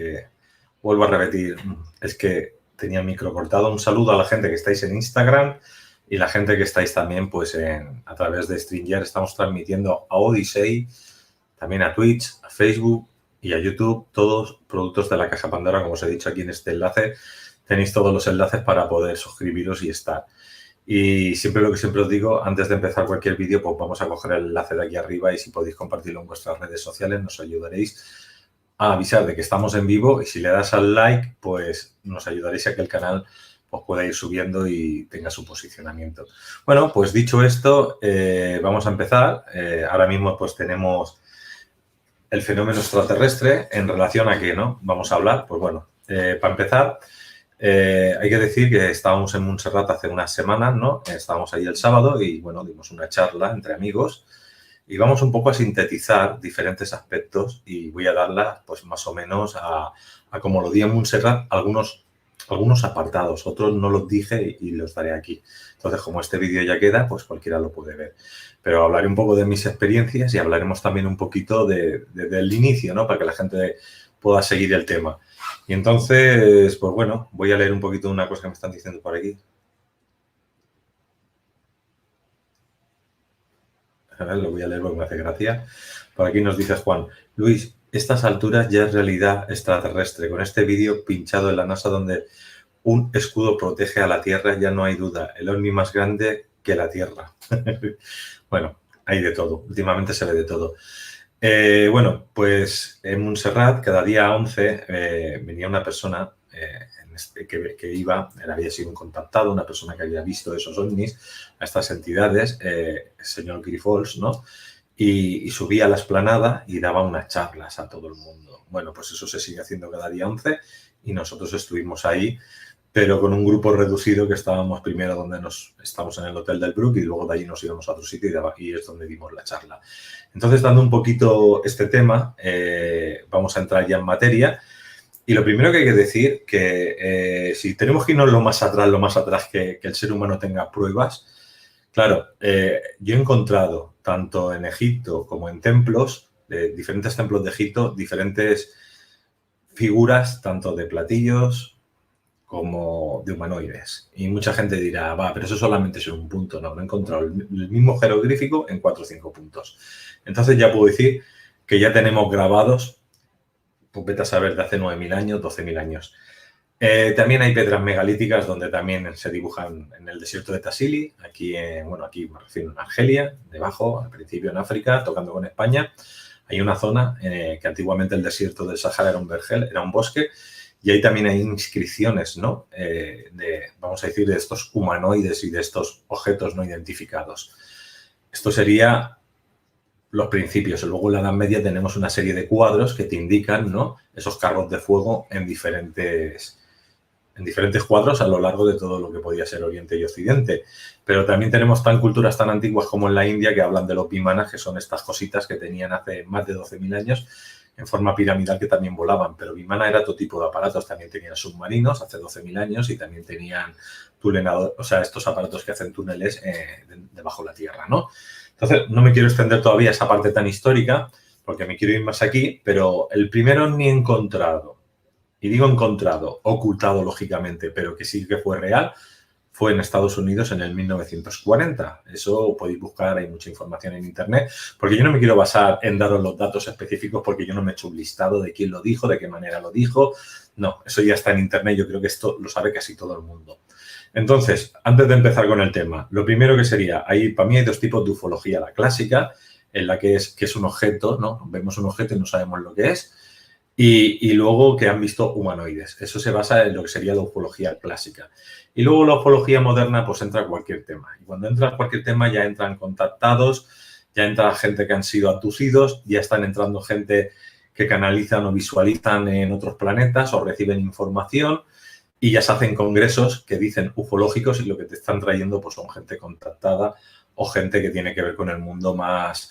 que vuelvo a repetir, es que tenía el micro cortado. Un saludo a la gente que estáis en Instagram y la gente que estáis también pues a través de StreamYard. Estamos transmitiendo a Odyssey, también a Twitch, a Facebook y a YouTube, todos productos de la Caja Pandora, como os he dicho aquí en este enlace. Tenéis todos los enlaces para poder suscribiros y estar. Y siempre lo que siempre os digo, antes de empezar cualquier vídeo, pues vamos a coger el enlace de aquí arriba y si podéis compartirlo en vuestras redes sociales, nos ayudaréis a avisar de que estamos en vivo y si le das al like, pues nos ayudaréis a que el canal pues, pueda ir subiendo y tenga su posicionamiento. Bueno, pues dicho esto, vamos a empezar. Ahora mismo pues tenemos el fenómeno extraterrestre en relación a qué, ¿no? Vamos a hablar, pues bueno, para empezar, hay que decir que estábamos en Montserrat hace unas semanas, ¿no? Estábamos ahí el sábado y, bueno, dimos una charla entre amigos y vamos un poco a sintetizar diferentes aspectos y voy a darla, pues, más o menos a como lo di en Montserrat, algunos apartados, otros no los dije y los daré aquí. Entonces, como este vídeo ya queda, pues cualquiera lo puede ver. Pero hablaré un poco de mis experiencias y hablaremos también un poquito del inicio, ¿no? Para que la gente pueda seguir el tema. Y entonces, pues bueno, voy a leer un poquito una cosa que me están diciendo por aquí. A ver, lo voy a leer porque me hace gracia. Por aquí nos dice Juan, Luis, estas alturas ya es realidad extraterrestre. Con este vídeo pinchado en la NASA donde un escudo protege a la Tierra, ya no hay duda. El ovni más grande que la Tierra. Bueno, hay de todo. Últimamente se ve de todo. Bueno, pues en Montserrat, cada día 11, venía una persona que iba, él había sido un contactado, una persona que había visto esos ovnis, a estas entidades, el señor Grifols, ¿no? Y subía a la explanada y daba unas charlas a todo el mundo. Bueno, pues eso se sigue haciendo cada día 11 y nosotros estuvimos ahí, pero con un grupo reducido que estábamos primero donde estamos en el Hotel del Brook y luego de allí nos íbamos a otro sitio y es donde dimos la charla. Entonces, dando un poquito este tema, vamos a entrar ya en materia. Y lo primero que hay que decir que si tenemos que irnos lo más atrás que el ser humano tenga pruebas, claro, yo he encontrado tanto en Egipto como en templos, diferentes templos de Egipto, diferentes figuras, tanto de platillos como de humanoides. Y mucha gente dirá, va, pero eso solamente es un punto. No, me he encontrado el mismo jeroglífico en 4 o 5 puntos. Entonces ya puedo decir que ya tenemos grabados, pues vete a saber, de hace 9.000 años, 12.000 años. También hay piedras megalíticas donde también se dibujan en el desierto de Tassili, aquí me refiero en Argelia, debajo, al principio en África, tocando con España. Hay una zona que antiguamente el desierto del Sahara era un vergel, era un bosque, y ahí también hay inscripciones, ¿no? Vamos a decir, de estos humanoides y de estos objetos no identificados. Esto sería los principios. Luego en la Edad Media tenemos una serie de cuadros que te indican, ¿no? Esos carros de fuego en diferentes cuadros a lo largo de todo lo que podía ser Oriente y Occidente. Pero también tenemos culturas tan antiguas como en la India que hablan de los vimanas, que son estas cositas que tenían hace más de 12.000 años en forma piramidal que también volaban. Pero vimana era todo tipo de aparatos. También tenían submarinos hace 12.000 años y también tenían tuneladores, o sea, estos aparatos que hacen túneles debajo de la tierra, ¿no? Entonces, no me quiero extender todavía a esa parte tan histórica porque me quiero ir más aquí, pero el primero ni encontrado, y digo encontrado, ocultado lógicamente, pero que sí que fue real, fue en Estados Unidos en el 1940. Eso podéis buscar, hay mucha información en internet, porque yo no me quiero basar en daros los datos específicos porque yo no me he hecho un listado de quién lo dijo, de qué manera lo dijo. No, eso ya está en internet, yo creo que esto lo sabe casi todo el mundo. Entonces, antes de empezar con el tema, lo primero que sería, para mí hay 2 tipos de ufología. La clásica, en la que es un objeto, ¿no? Vemos un objeto y no sabemos lo que es. Y luego que han visto humanoides. Eso se basa en lo que sería la ufología clásica. Y luego la ufología moderna, pues entra cualquier tema. Y cuando entra cualquier tema ya entran contactados, ya entra gente que han sido abducidos, ya están entrando gente que canalizan o visualizan en otros planetas o reciben información y ya se hacen congresos que dicen ufológicos y lo que te están trayendo pues son gente contactada o gente que tiene que ver con el mundo más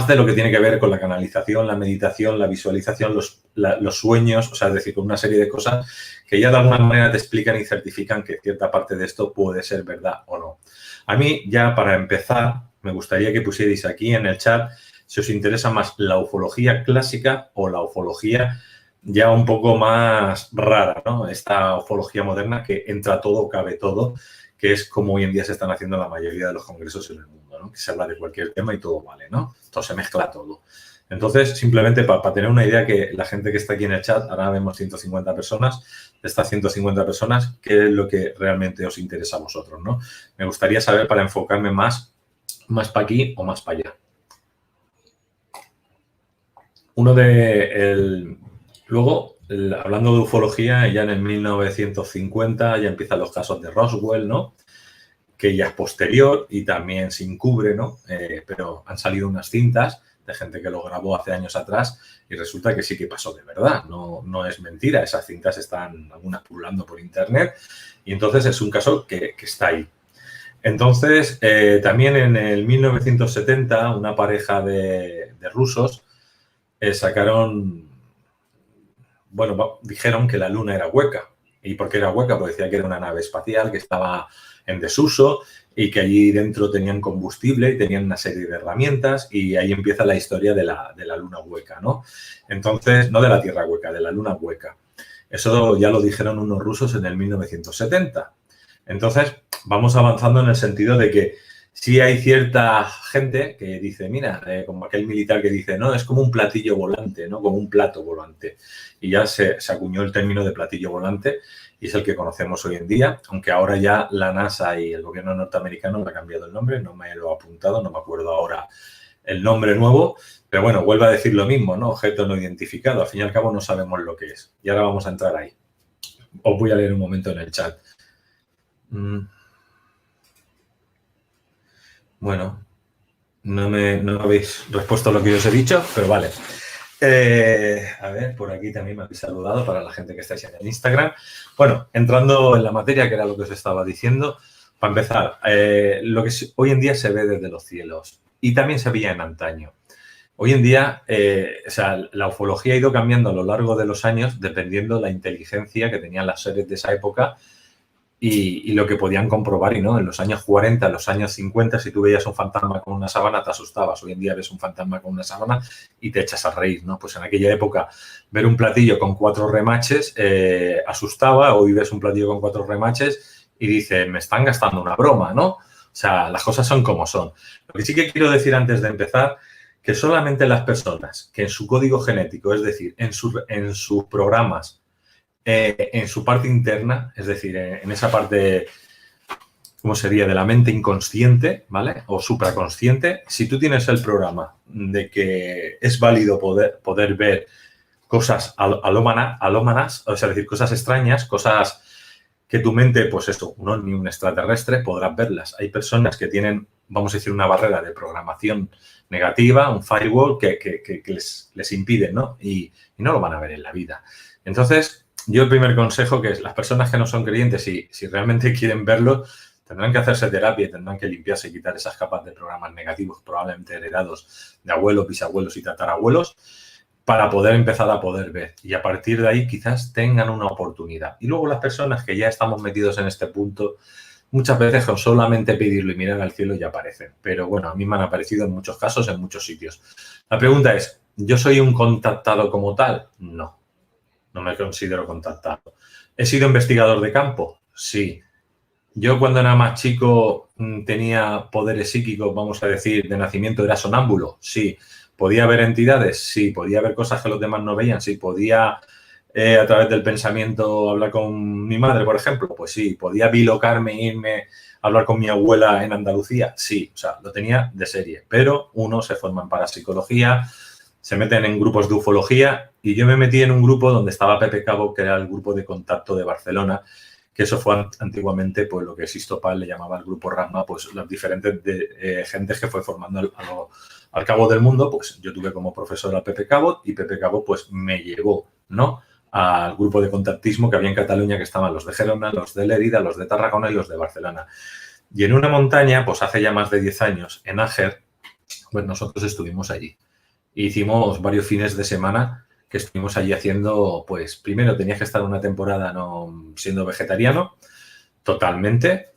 de lo que tiene que ver con la canalización, la meditación, la visualización, los sueños, o sea, es decir, con una serie de cosas que ya de alguna manera te explican y certifican que cierta parte de esto puede ser verdad o no. A mí, ya para empezar, me gustaría que pusierais aquí en el chat si os interesa más la ufología clásica o la ufología ya un poco más rara, ¿no? Esta ufología moderna que entra todo, cabe todo, que es como hoy en día se están haciendo la mayoría de los congresos en el mundo, ¿no? Que se habla de cualquier tema y todo vale, ¿no? Todo se mezcla todo. Entonces, simplemente para tener una idea que la gente que está aquí en el chat, ahora vemos 150 personas, de estas 150 personas, ¿qué es lo que realmente os interesa a vosotros, ¿no? Me gustaría saber para enfocarme más para aquí o más para allá. Luego, hablando de ufología, ya en el 1950 ya empiezan los casos de Roswell, ¿no? Que ya es posterior y también se encubre, ¿no? Pero han salido unas cintas de gente que lo grabó hace años atrás y resulta que sí que pasó de verdad, no es mentira. Esas cintas están algunas pululando por internet y entonces es un caso que está ahí. Entonces, también en el 1970, una pareja de rusos sacaron, bueno, dijeron que la luna era hueca. ¿Y por qué era hueca? Porque decía que era una nave espacial que estaba en desuso y que allí dentro tenían combustible y tenían una serie de herramientas y ahí empieza la historia de la luna hueca, ¿no? Entonces, no de la Tierra hueca, de la luna hueca. Eso ya lo dijeron unos rusos en el 1970. Entonces, vamos avanzando en el sentido de que sí hay cierta gente que dice, mira, como aquel militar que dice, no, es como un platillo volante, ¿no? Como un plato volante. Y ya se acuñó el término de platillo volante y es el que conocemos hoy en día, aunque ahora ya la NASA y el gobierno norteamericano le ha cambiado el nombre, no me lo he apuntado, no me acuerdo ahora el nombre nuevo, pero bueno, vuelvo a decir lo mismo, ¿no? Objeto no identificado, al fin y al cabo no sabemos lo que es. Y ahora vamos a entrar ahí. Os voy a leer un momento en el chat. Bueno, no habéis respuesto a lo que yo os he dicho, pero vale. A ver, por aquí también me habéis saludado para la gente que estáis en el Instagram. Bueno, entrando en la materia, que era lo que os estaba diciendo, para empezar, lo que hoy en día se ve desde los cielos y también se veía en antaño. Hoy en día, o sea, la ufología ha ido cambiando a lo largo de los años dependiendo de la inteligencia que tenían las seres de esa época y lo que podían comprobar. Y no, en los años 40, en los años 50, si tú veías un fantasma con una sábana, te asustabas. Hoy en día ves un fantasma con una sábana y te echas a reír, ¿no? Pues en aquella época ver un platillo con 4 remaches asustaba. Hoy ves un platillo con 4 remaches y dices, me están gastando una broma, ¿no? O sea, las cosas son como son. Lo que sí que quiero decir antes de empezar, que solamente las personas que en su código genético, es decir, en sus programas, en su parte interna, es decir, en esa parte, ¿cómo sería?, de la mente inconsciente, ¿vale? O supraconsciente, si tú tienes el programa de que es válido poder ver cosas alómanas, o sea, es decir, cosas extrañas, cosas que tu mente, pues eso, un ovni, un extraterrestre, podrás verlas. Hay personas que tienen, vamos a decir, una barrera de programación negativa, un firewall que les impide, ¿no? Y no lo van a ver en la vida. Entonces, yo el primer consejo que es, las personas que no son creyentes, si realmente quieren verlo, tendrán que hacerse terapia y tendrán que limpiarse y quitar esas capas de programas negativos probablemente heredados de abuelos, bisabuelos y tatarabuelos para poder empezar a poder ver. Y a partir de ahí quizás tengan una oportunidad. Y luego las personas que ya estamos metidos en este punto, muchas veces con solamente pedirlo y mirar al cielo ya aparecen. Pero bueno, a mí me han aparecido en muchos casos, en muchos sitios. La pregunta es, ¿yo soy un contactado como tal? No. No me considero contactado. ¿He sido investigador de campo? Sí. Yo cuando era más chico tenía poderes psíquicos, vamos a decir, de nacimiento, ¿era sonámbulo? Sí. ¿Podía ver entidades? Sí. ¿Podía ver cosas que los demás no veían? Sí. ¿Podía a través del pensamiento hablar con mi madre, por ejemplo? Pues sí. ¿Podía bilocarme e irme a hablar con mi abuela en Andalucía? Sí. O sea, lo tenía de serie. Pero uno se forma en parapsicología, se meten en grupos de ufología y yo me metí en un grupo donde estaba Pepe Cabo, que era el grupo de contacto de Barcelona, que eso fue antiguamente pues lo que Sisto Paz le llamaba el grupo Rasma, pues las diferentes gentes que fue formando al cabo del mundo. Pues yo tuve como profesor a Pepe Cabo y Pepe Cabo pues me llevó, ¿no?, al grupo de contactismo que había en Cataluña, que estaban los de Gerona, los de Lérida, los de Tarragona y los de Barcelona. Y en una montaña, pues hace ya más de 10 años, en Àger, pues nosotros estuvimos allí. Hicimos varios fines de semana que estuvimos allí haciendo, pues primero tenías que estar una temporada no siendo vegetariano totalmente,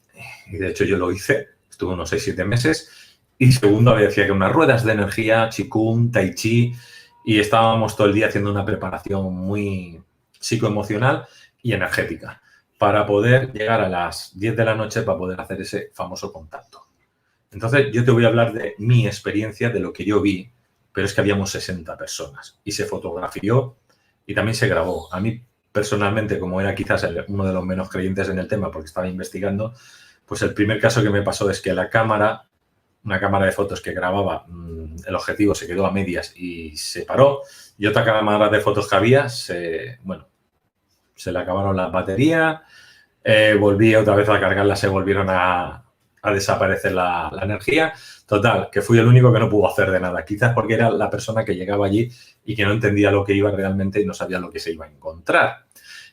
y de hecho yo lo hice, estuve unos 6-7 meses, y segundo había que unas ruedas de energía, Qigong, Tai Chi, y estábamos todo el día haciendo una preparación muy psicoemocional y energética para poder llegar a las 10 de la noche para poder hacer ese famoso contacto. Entonces, yo te voy a hablar de mi experiencia, de lo que yo vi, pero es que habíamos 60 personas y se fotografió y también se grabó. A mí, personalmente, como era quizás uno de los menos creyentes en el tema porque estaba investigando, pues el primer caso que me pasó es que la cámara, una cámara de fotos que grababa, el objetivo se quedó a medias y se paró, y otra cámara de fotos que había, se le acabaron las baterías, volví otra vez a cargarla, se volvieron a desaparecer la energía. Total, que fui el único que no pudo hacer de nada. Quizás porque era la persona que llegaba allí y que no entendía lo que iba realmente y no sabía lo que se iba a encontrar.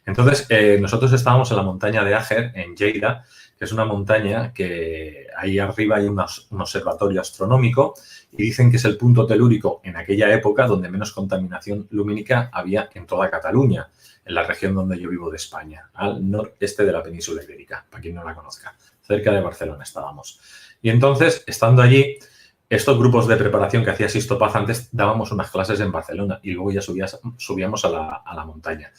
Entonces, nosotros estábamos en la montaña de Ager, en Lleida, que es una montaña que ahí arriba hay un observatorio astronómico y dicen que es el punto telúrico en aquella época donde menos contaminación lumínica había en toda Cataluña, en la región donde yo vivo de España, al noreste de la península ibérica, para quien no la conozca. Cerca de Barcelona estábamos. Y entonces, estando allí, estos grupos de preparación que hacía Sisto Paz, antes dábamos unas clases en Barcelona y luego ya subíamos a la montaña.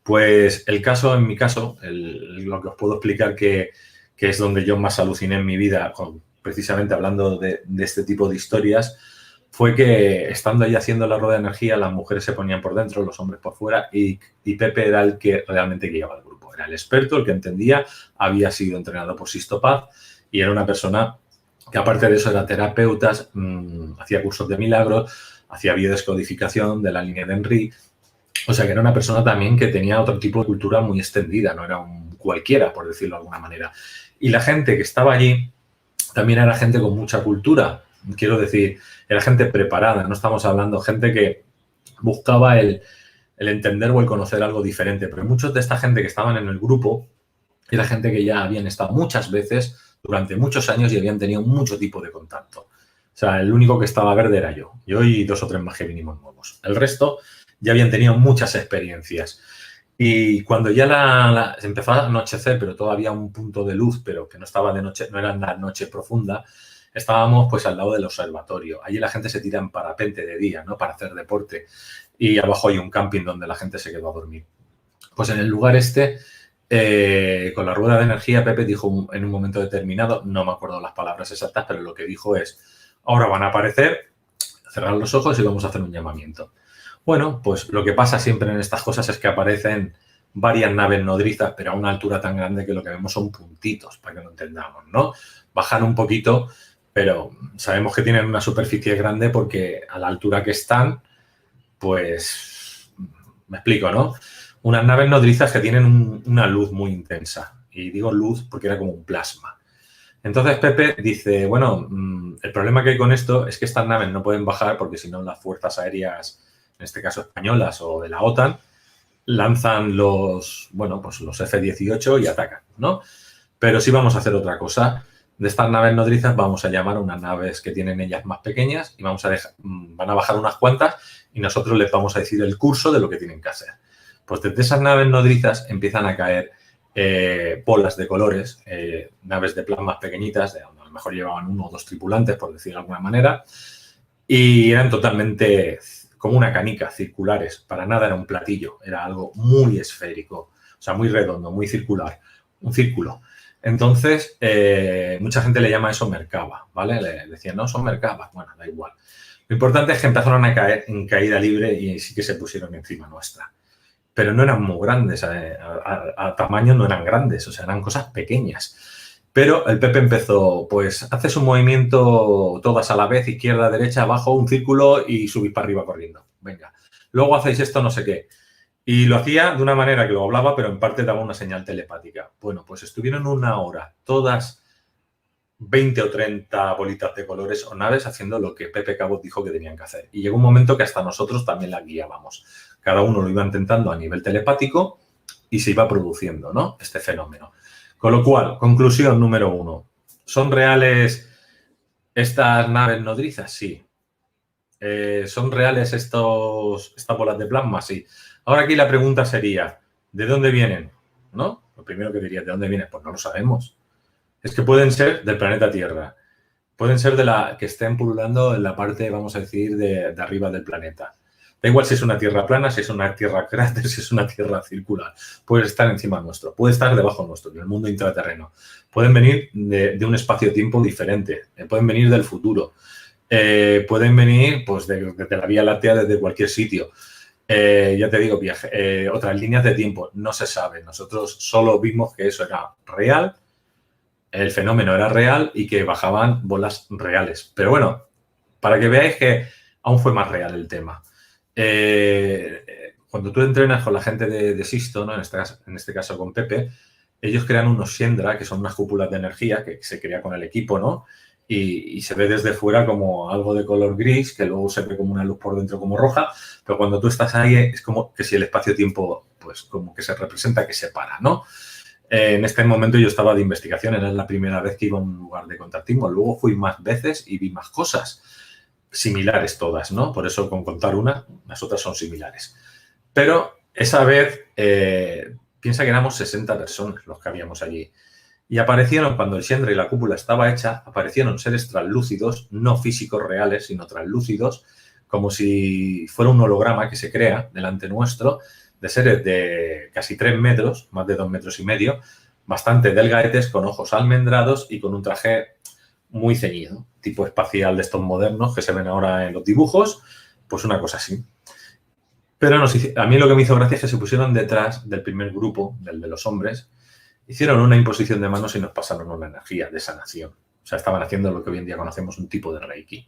Pues el caso, en mi caso, lo que os puedo explicar que es donde yo más aluciné en mi vida, precisamente hablando de este tipo de historias, fue que estando ahí haciendo la rueda de energía, las mujeres se ponían por dentro, los hombres por fuera, y Pepe era el que realmente guiaba al grupo. Era el experto, el que entendía, había sido entrenado por Sisto Paz y era una persona que, aparte de eso, era terapeuta, hacía cursos de milagros, hacía biodescodificación de la línea de Henry. O sea, que era una persona también que tenía otro tipo de cultura muy extendida, no era un cualquiera, por decirlo de alguna manera. Y la gente que estaba allí también era gente con mucha cultura. Quiero decir, era gente preparada, no estamos hablando de gente que buscaba el entender o el conocer algo diferente, pero muchos de esta gente que estaban en el grupo era gente que ya habían estado muchas veces durante muchos años y habían tenido mucho tipo de contacto. O sea, el único que estaba verde era yo y 2 o 3 más que vinimos nuevos. El resto ya habían tenido muchas experiencias. Y cuando ya empezó a anochecer, pero todavía un punto de luz, pero que no estaba de noche, no era la noche profunda, estábamos pues al lado del observatorio. Allí la gente se tira en parapente de día, ¿no? Para hacer deporte. Y abajo hay un camping donde la gente se quedó a dormir. Pues en el lugar este, con la rueda de energía, Pepe dijo en un momento determinado, no me acuerdo las palabras exactas, pero lo que dijo es, ahora van a aparecer, cerrar los ojos y vamos a hacer un llamamiento. Bueno, pues lo que pasa siempre en estas cosas es que aparecen varias naves nodrizas, pero a una altura tan grande que lo que vemos son puntitos, para que lo entendamos, ¿no? Bajan un poquito, pero sabemos que tienen una superficie grande porque a la altura que están, pues, me explico, ¿no? Unas naves nodrizas que tienen una luz muy intensa. Y digo luz porque era como un plasma. Entonces Pepe dice, bueno, el problema que hay con esto es que estas naves no pueden bajar porque si no las fuerzas aéreas, en este caso españolas o de la OTAN, lanzan los F-18 y atacan, ¿no? Pero sí vamos a hacer otra cosa. De estas naves nodrizas vamos a llamar a unas naves que tienen ellas más pequeñas y van a bajar unas cuantas y nosotros les vamos a decir el curso de lo que tienen que hacer. Pues desde esas naves nodrizas empiezan a caer bolas de colores, naves de plasmas pequeñitas, de donde a lo mejor llevaban 1 o 2 tripulantes, por decirlo de alguna manera, y eran totalmente como una canica, circulares. Para nada era un platillo, era algo muy esférico, o sea, muy redondo, muy circular, un círculo. Entonces, mucha gente le llama eso Merkaba, ¿vale? Le decían, no, son Merkabas, bueno, da igual. Lo importante es que empezaron a caer en caída libre y sí que se pusieron encima nuestra. Pero no eran muy grandes, a tamaño no eran grandes, o sea, eran cosas pequeñas. Pero el Pepe empezó, pues, haces un movimiento todas a la vez, izquierda, derecha, abajo, un círculo y subís para arriba corriendo. Venga. Luego hacéis esto, no sé qué. Y lo hacía de una manera que lo hablaba, pero en parte daba una señal telepática. Bueno, pues estuvieron 1 hora, todas 20 o 30 bolitas de colores o naves haciendo lo que Pepe Cabot dijo que tenían que hacer. Y llegó un momento que hasta nosotros también la guiábamos. Cada uno lo iba intentando a nivel telepático y se iba produciendo, ¿no? Este fenómeno. Con lo cual, conclusión número 1. ¿Son reales estas naves nodrizas? Sí. ¿Son reales estas bolas de plasma? Sí. Ahora aquí la pregunta sería, ¿de dónde vienen? ¿No? Lo primero que diría, ¿de dónde vienen? Pues no lo sabemos. Es que pueden ser del planeta Tierra. Pueden ser que estén pululando en la parte, vamos a decir, de arriba del planeta. Da igual si es una tierra plana, si es una tierra cráter, si es una tierra circular. Puede estar encima nuestro, puede estar debajo nuestro, en el mundo intraterreno. Pueden venir de un espacio-tiempo diferente, pueden venir del futuro, pueden venir pues, desde la Vía Láctea, desde cualquier sitio. Ya te digo, otras líneas de tiempo, no se sabe. Nosotros solo vimos que eso era real, el fenómeno era real y que bajaban bolas reales. Pero bueno, para que veáis que aún fue más real el tema. Cuando tú entrenas con la gente de Sisto, ¿no? En este caso con Pepe, ellos crean unos Shendra, que son unas cúpulas de energía que se crea con el equipo, ¿no? Y se ve desde fuera como algo de color gris, que luego se ve como una luz por dentro como roja, pero cuando tú estás ahí es como que si el espacio-tiempo, pues como que se representa que se para, ¿no? En este momento yo estaba de investigación, era la primera vez que iba a un lugar de contactismo, luego fui más veces y vi más cosas, similares todas, ¿no? Por eso con contar una, las otras son similares. Pero esa vez, piensa que éramos 60 personas los que habíamos allí. Y aparecieron, cuando el Shendra y la cúpula estaba hecha, aparecieron seres translúcidos, no físicos reales, sino translúcidos, como si fuera un holograma que se crea delante nuestro, de seres de casi 3 metros, más de 2 metros y medio, bastante delgadetes, con ojos almendrados y con un traje muy ceñido, tipo espacial de estos modernos que se ven ahora en los dibujos, pues una cosa así. Pero a mí lo que me hizo gracia es que se pusieron detrás del primer grupo, del de los hombres, hicieron una imposición de manos y nos pasaron una energía de sanación. O sea, estaban haciendo lo que hoy en día conocemos un tipo de Reiki.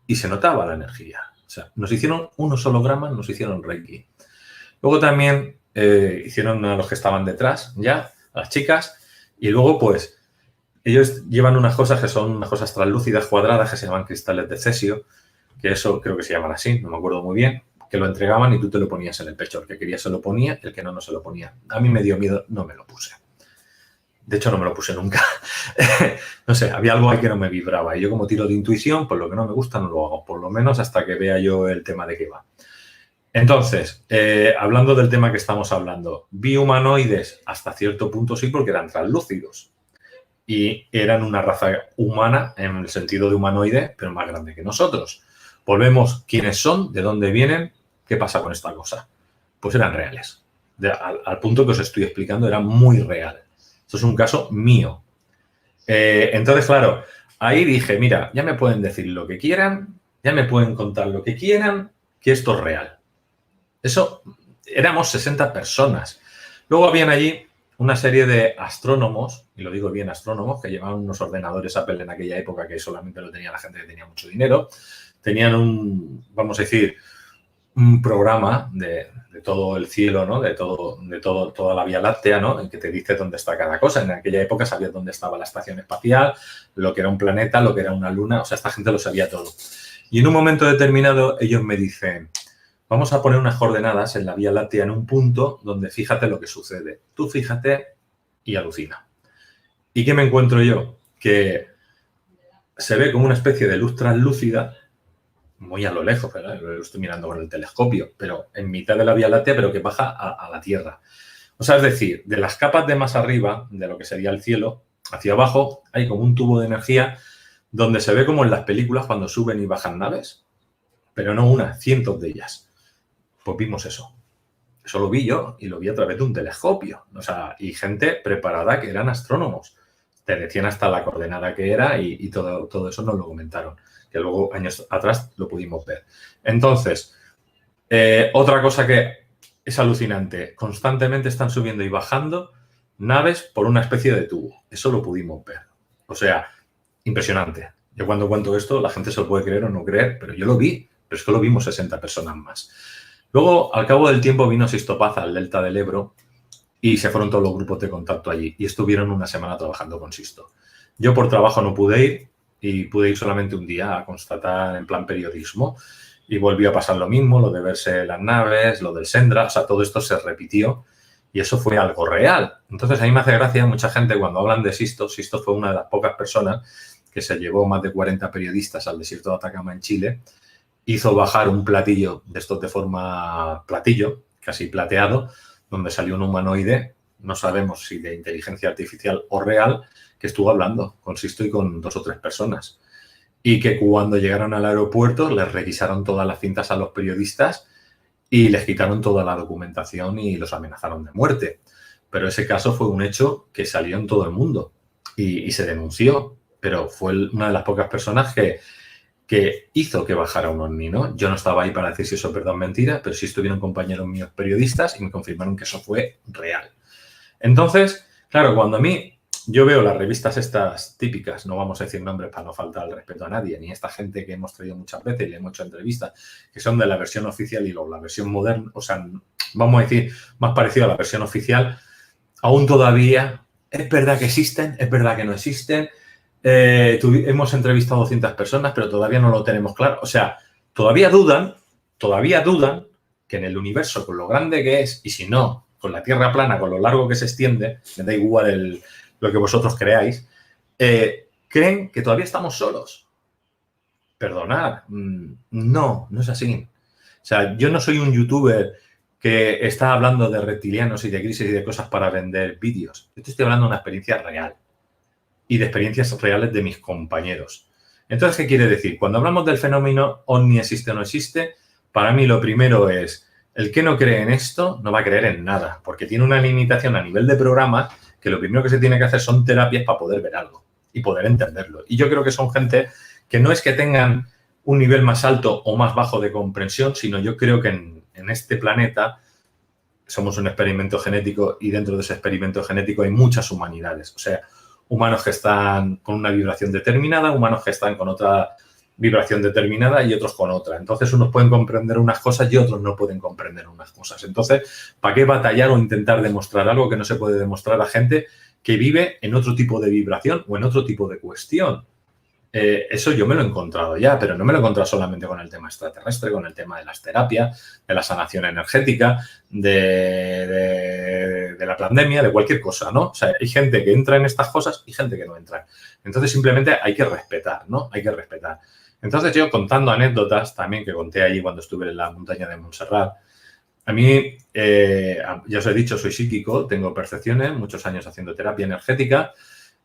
Y se notaba la energía. O sea, nos hicieron unos hologramas, nos hicieron Reiki. Luego también hicieron a los que estaban detrás, ya, a las chicas. Y luego, pues, ellos llevan unas cosas que son unas cosas translúcidas, cuadradas, que se llaman cristales de cesio, que eso creo que se llaman así, no me acuerdo muy bien, que lo entregaban y tú te lo ponías en el pecho. El que quería se lo ponía, el que no, no se lo ponía. A mí me dio miedo, no me lo puse. De hecho, no me lo puse nunca. No sé, había algo ahí que no me vibraba. Y yo como tiro de intuición, pues lo que no me gusta no lo hago. Por lo menos hasta que vea yo el tema de qué va. Entonces, hablando del tema que estamos hablando, vi humanoides hasta cierto punto sí, porque eran translúcidos. Y eran una raza humana en el sentido de humanoide, pero más grande que nosotros. Volvemos, ¿quiénes son? ¿De dónde vienen? ¿Qué pasa con esta cosa? Pues eran reales. Al punto que os estoy explicando, era muy real. Esto es un caso mío. Entonces, claro, ahí dije, mira, ya me pueden decir lo que quieran, ya me pueden contar lo que quieran, que esto es real. Eso, éramos 60 personas. Luego habían allí una serie de astrónomos, y lo digo bien astrónomos, que llevaban unos ordenadores Apple en aquella época que solamente lo tenía la gente que tenía mucho dinero. Tenían un, vamos a decir, un programa de todo el cielo, ¿no? De toda la Vía Láctea, ¿no? En que te dice dónde está cada cosa. En aquella época sabías dónde estaba la estación espacial, lo que era un planeta, lo que era una luna. O sea, esta gente lo sabía todo. Y en un momento determinado ellos me dicen, vamos a poner unas coordenadas en la Vía Láctea en un punto donde fíjate lo que sucede. Tú fíjate y alucina. ¿Y qué me encuentro yo? Que se ve como una especie de luz translúcida muy a lo lejos, ¿verdad? Lo estoy mirando con el telescopio, pero en mitad de la Vía Láctea, pero que baja a la Tierra. O sea, es decir, de las capas de más arriba, de lo que sería el cielo, hacia abajo, hay como un tubo de energía donde se ve como en las películas cuando suben y bajan naves, pero no una, cientos de ellas. Pues vimos eso. Eso lo vi yo y lo vi a través de un telescopio. O sea, y gente preparada que eran astrónomos. Te decían hasta la coordenada que era y todo eso nos lo comentaron, que luego años atrás lo pudimos ver. Entonces, otra cosa que es alucinante, constantemente están subiendo y bajando naves por una especie de tubo. Eso lo pudimos ver. O sea, impresionante. Yo cuando cuento esto, la gente se lo puede creer o no creer, pero yo lo vi, pero es que lo vimos 60 personas más. Luego, al cabo del tiempo, vino Sisto Paz al Delta del Ebro y se fueron todos los grupos de contacto allí y estuvieron una semana trabajando con Sisto. Yo por trabajo no pude ir y pude ir solamente un día a constatar en plan periodismo y volvió a pasar lo mismo, lo de verse las naves, lo del Shendra, o sea, todo esto se repitió y eso fue algo real. Entonces, a mí me hace gracia mucha gente cuando hablan de Sisto. Sisto fue una de las pocas personas que se llevó más de 40 periodistas al desierto de Atacama en Chile, hizo bajar un platillo de estos de forma platillo, casi plateado, donde salió un humanoide, no sabemos si de inteligencia artificial o real, que estuvo hablando con Sisto y con 2 o 3 personas. Y que cuando llegaron al aeropuerto les requisaron todas las cintas a los periodistas y les quitaron toda la documentación y los amenazaron de muerte. Pero ese caso fue un hecho que salió en todo el mundo y se denunció, pero fue una de las pocas personas que hizo que bajara un ovni, ¿no? Yo no estaba ahí para decir si eso es verdad o mentira, pero sí estuvieron compañeros míos periodistas y me confirmaron que eso fue real. Entonces, claro, cuando a mí yo veo las revistas estas típicas, no vamos a decir nombres para no faltar el respeto a nadie, ni esta gente que hemos traído muchas veces y le hemos hecho entrevistas, que son de la versión oficial y luego la versión moderna, o sea, vamos a decir, más parecido a la versión oficial, aún todavía es verdad que existen, es verdad que no existen. Hemos entrevistado a 200 personas, pero todavía no lo tenemos claro. O sea, todavía dudan que en el universo, con lo grande que es, y si no, con la Tierra plana, con lo largo que se extiende, me da igual lo que vosotros creáis, creen que todavía estamos solos. Perdonad, no es así. O sea, yo no soy un youtuber que está hablando de reptilianos y de crisis y de cosas para vender vídeos. Yo te estoy hablando de una experiencia real y de experiencias reales de mis compañeros. Entonces, ¿qué quiere decir? Cuando hablamos del fenómeno ovni existe o no existe, para mí lo primero es, el que no cree en esto no va a creer en nada, porque tiene una limitación a nivel de programa que lo primero que se tiene que hacer son terapias para poder ver algo y poder entenderlo. Y yo creo que son gente que no es que tengan un nivel más alto o más bajo de comprensión, sino yo creo que en este planeta somos un experimento genético y dentro de ese experimento genético hay muchas humanidades. O sea, humanos que están con una vibración determinada, humanos que están con otra vibración determinada y otros con otra. Entonces, unos pueden comprender unas cosas y otros no pueden comprender unas cosas. Entonces, ¿para qué batallar o intentar demostrar algo que no se puede demostrar a gente que vive en otro tipo de vibración o en otro tipo de cuestión? Eso yo me lo he encontrado ya, pero no me lo he encontrado solamente con el tema extraterrestre, con el tema de las terapias, de la sanación energética, de la pandemia, de cualquier cosa, ¿no? O sea, hay gente que entra en estas cosas y gente que no entra. Entonces, simplemente hay que respetar, ¿no? Hay que respetar. Entonces, yo contando anécdotas también que conté allí cuando estuve en la montaña de Montserrat, a mí, ya os he dicho, soy psíquico, tengo percepciones, muchos años haciendo terapia energética.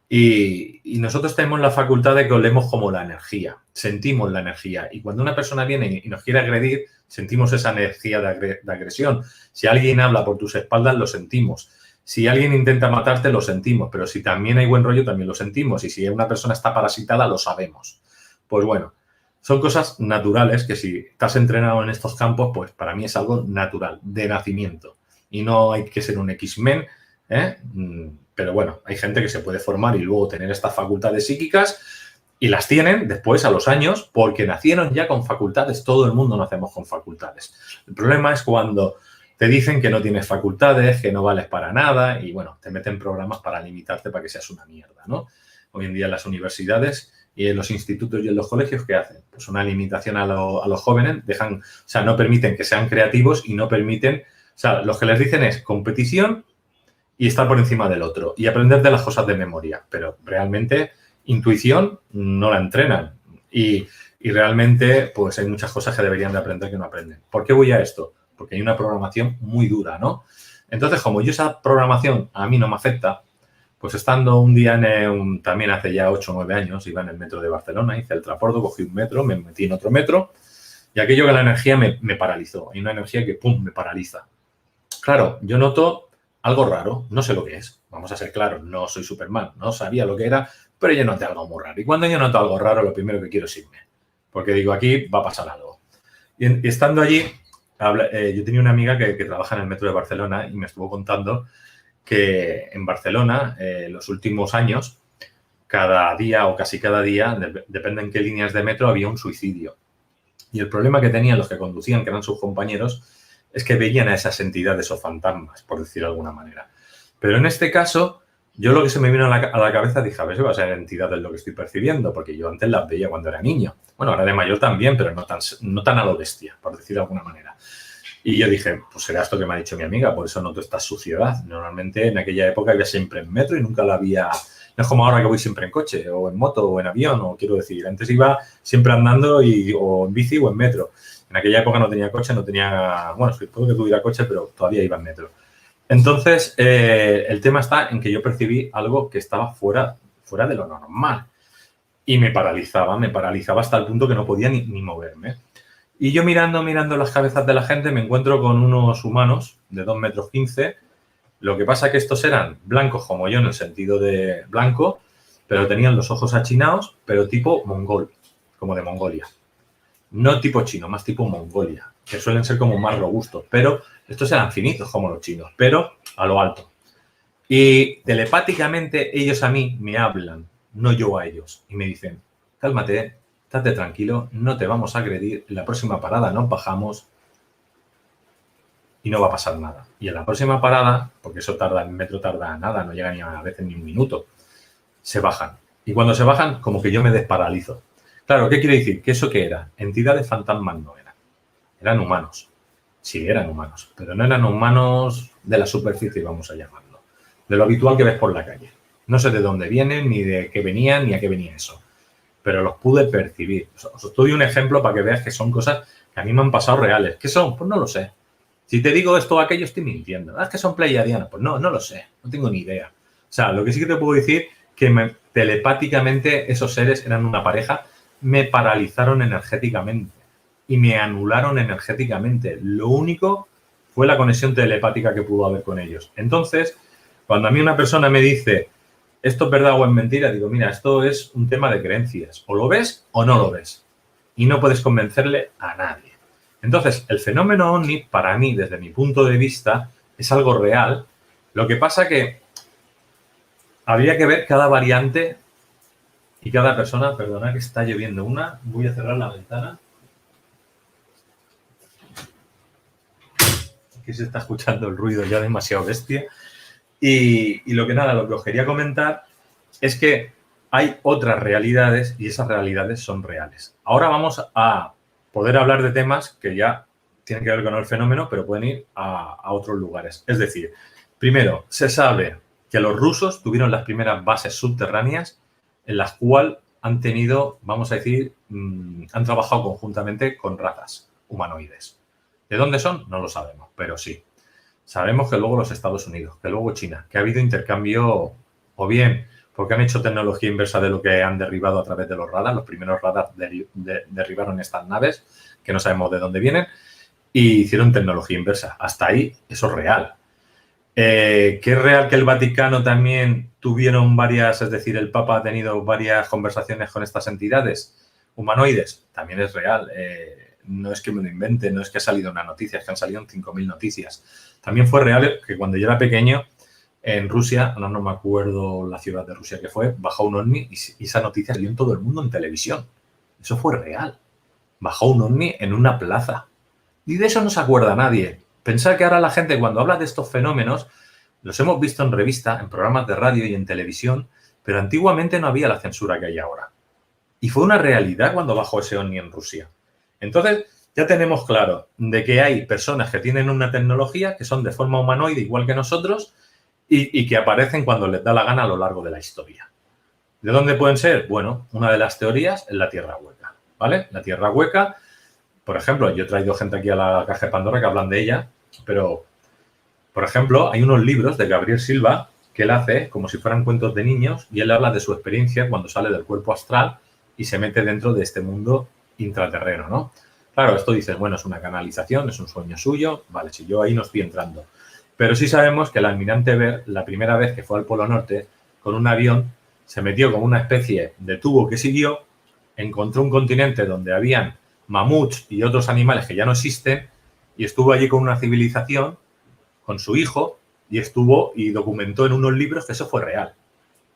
Y nosotros tenemos la facultad de que olemos como la energía, sentimos la energía. Y cuando una persona viene y nos quiere agredir, sentimos esa energía de agresión. Si alguien habla por tus espaldas, lo sentimos. Si alguien intenta matarte, lo sentimos. Pero si también hay buen rollo, también lo sentimos. Y si una persona está parasitada, lo sabemos. Pues bueno, son cosas naturales que si estás entrenado en estos campos, pues para mí es algo natural, de nacimiento. Y no hay que ser un X-Men, ¿eh? Pero bueno, hay gente que se puede formar y luego tener estas facultades psíquicas y las tienen después a los años porque nacieron ya con facultades. Todo el mundo nacemos con facultades. El problema es cuando te dicen que no tienes facultades, que no vales para nada y bueno, te meten programas para limitarte para que seas una mierda, ¿no? Hoy en día en las universidades y en los institutos y en los colegios, ¿qué hacen? Pues una limitación a los jóvenes, o sea, no permiten que sean creativos y no permiten, o sea, lo que les dicen es competición y estar por encima del otro y aprender de las cosas de memoria. Pero realmente intuición no la entrenan y realmente pues hay muchas cosas que deberían de aprender que no aprenden. ¿Por qué voy a esto? Porque hay una programación muy dura, ¿no? Entonces, como yo esa programación a mí no me afecta, pues estando un día también hace ya 8 o 9 años, iba en el metro de Barcelona, hice el transporte, cogí un metro, me metí en otro metro y aquello que la energía me paralizó. Hay una energía que, ¡pum!, me paraliza. Claro, yo noto algo raro, no sé lo que es, vamos a ser claros, no soy Superman, no sabía lo que era, pero yo noté algo muy raro. Y cuando yo noto algo raro, lo primero que quiero es irme, porque digo, aquí va a pasar algo. Y estando allí, yo tenía una amiga que trabaja en el metro de Barcelona y me estuvo contando que en Barcelona, los últimos años, cada día o casi cada día, depende en qué líneas de metro, había un suicidio. Y el problema que tenían los que conducían, que eran sus compañeros, es que veían a esas entidades o fantasmas, por decirlo de alguna manera. Pero en este caso, yo lo que se me vino a la cabeza, dije, a ver si va a ser entidades lo que estoy percibiendo, porque yo antes las veía cuando era niño. Bueno, ahora de mayor también, pero no tan a lo bestia, por decirlo de alguna manera. Y yo dije, pues será esto que me ha dicho mi amiga, por eso noto esta suciedad. Normalmente en aquella época iba siempre en metro y nunca la había... No es como ahora que voy siempre en coche, o en moto, o en avión, o quiero decir, antes iba siempre andando o en bici o en metro. En aquella época no tenía coche, no tenía... Bueno, supongo que tuviera coche, pero todavía iba en metro. Entonces, el tema está en que yo percibí algo que estaba fuera de lo normal. Y me paralizaba hasta el punto que no podía ni moverme. Y yo mirando las cabezas de la gente me encuentro con unos humanos de 2,15 metros. Lo que pasa es que estos eran blancos como yo en el sentido de blanco, pero tenían los ojos achinados, pero tipo mongol, como de Mongolia. No tipo chino, más tipo Mongolia, que suelen ser como más robustos, pero estos eran finitos como los chinos, pero a lo alto. Y telepáticamente ellos a mí me hablan, no yo a ellos, y me dicen, cálmate, estate tranquilo, no te vamos a agredir, en la próxima parada nos bajamos y no va a pasar nada. Y en la próxima parada, porque eso tarda, el metro tarda nada, no llega ni a veces ni un minuto, se bajan. Y cuando se bajan, como que yo me desparalizo. Claro, ¿qué quiere decir? ¿Que eso qué era? Entidades fantasmas no eran. Eran humanos. Sí, eran humanos, pero no eran humanos de la superficie, vamos a llamarlo. De lo habitual que ves por la calle. No sé de dónde vienen, ni de qué venían, ni a qué venía eso. Pero los pude percibir. Os doy un ejemplo para que veas que son cosas que a mí me han pasado reales. ¿Qué son? Pues no lo sé. Si te digo esto o aquello, estoy mintiendo. Ah, es que son pleiadianos. Pues no lo sé. No tengo ni idea. O sea, lo que sí que te puedo decir que telepáticamente esos seres eran una pareja, me paralizaron energéticamente y me anularon energéticamente. Lo único fue la conexión telepática que pudo haber con ellos. Entonces, cuando a mí una persona me dice, ¿esto es verdad o es mentira? Digo, mira, esto es un tema de creencias. O lo ves o no lo ves. Y no puedes convencerle a nadie. Entonces, el fenómeno ovni, para mí, desde mi punto de vista, es algo real. Lo que pasa que habría que ver cada variante y cada persona. Perdona que está lloviendo voy a cerrar la ventana. Aquí se está escuchando el ruido ya demasiado bestia. Y lo que os quería comentar es que hay otras realidades y esas realidades son reales. Ahora vamos a poder hablar de temas que ya tienen que ver con el fenómeno, pero pueden ir a otros lugares. Es decir, primero, se sabe que los rusos tuvieron las primeras bases subterráneas en las cuales han tenido, vamos a decir, han trabajado conjuntamente con razas humanoides. ¿De dónde son? No lo sabemos, pero sí. Sabemos que luego los Estados Unidos, que luego China, que ha habido intercambio, o bien porque han hecho tecnología inversa de lo que han derribado a través de los radars. Los primeros radars derribaron estas naves, que no sabemos de dónde vienen, y hicieron tecnología inversa. Hasta ahí, eso es real. ¿Que es real que el Vaticano también tuvieron varias, es decir, el Papa ha tenido varias conversaciones con estas entidades humanoides? También es real. No es que me lo invente, no es que ha salido una noticia, es que han salido 5.000 noticias. También fue real que cuando yo era pequeño, en Rusia, no me acuerdo la ciudad de Rusia que fue, bajó un ovni y esa noticia salió en todo el mundo en televisión. Eso fue real. Bajó un ovni en una plaza. Y de eso no se acuerda nadie. Pensar que ahora la gente, cuando habla de estos fenómenos, los hemos visto en revista, en programas de radio y en televisión, pero antiguamente no había la censura que hay ahora. Y fue una realidad cuando bajó ese ovni en Rusia. Entonces, ya tenemos claro de que hay personas que tienen una tecnología que son de forma humanoide igual que nosotros y que aparecen cuando les da la gana a lo largo de la historia. ¿De dónde pueden ser? Bueno, una de las teorías es la Tierra Hueca, ¿vale? La Tierra Hueca, por ejemplo, yo he traído gente aquí a la Caja de Pandora que hablan de ella, pero, por ejemplo, hay unos libros de Gabriel Silva que él hace como si fueran cuentos de niños y él habla de su experiencia cuando sale del cuerpo astral y se mete dentro de este mundo intraterreno, ¿no? Claro, esto dices, bueno, es una canalización, es un sueño suyo, vale, si yo ahí no estoy entrando. Pero sí sabemos que el almirante Bert, la primera vez que fue al Polo Norte, con un avión, se metió como una especie de tubo que siguió, encontró un continente donde habían mamuts y otros animales que ya no existen y estuvo allí con una civilización, con su hijo, y estuvo y documentó en unos libros que eso fue real.